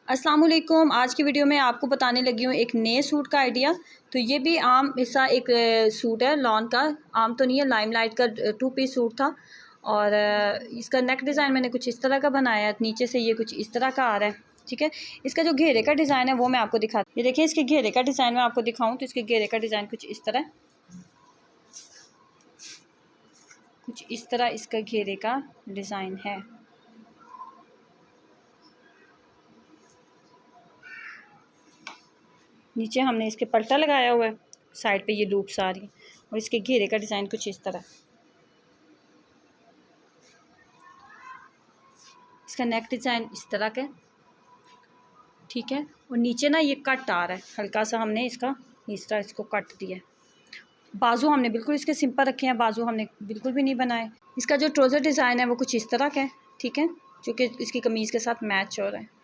अस्सलाम वालेकुम। आज की वीडियो में आपको बताने लगी हूँ एक नए सूट का आइडिया। तो ये भी आम ऐसा एक सूट है, लॉन का। आम तो नहीं है, लाइमलाइट का 2 पीस सूट था। और इसका नेक डिज़ाइन मैंने कुछ इस तरह का बनाया है, नीचे से ये कुछ इस तरह का आ रहा है। ठीक है, इसका जो घेरे का डिज़ाइन है वो मैं आपको दिखाती हूँ। ये देखिए, इसके घेरे का डिज़ाइन मैं आपको दिखाऊँ तो इसके घेरे का डिज़ाइन कुछ इस तरह इसका घेरे का डिज़ाइन है। नीचे हमने इसके पल्टा लगाया हुआ है, साइड पे ये लूप्स आ रही हैं और इसके घेरे का डिज़ाइन कुछ इस तरह। इसका नेक डिज़ाइन इस तरह का, ठीक है। और नीचे ना ये कट आ रहा है हल्का सा, हमने इसका इस तरह इसको कट दिया है। बाजू हमने बिल्कुल इसके सिंपल रखे हैं, बाजू हमने बिल्कुल भी नहीं बनाए। इसका जो ट्राउज़र डिज़ाइन है वो कुछ इस तरह का है, ठीक है, जो कि इसकी कमीज़ के साथ मैच हो रहा है।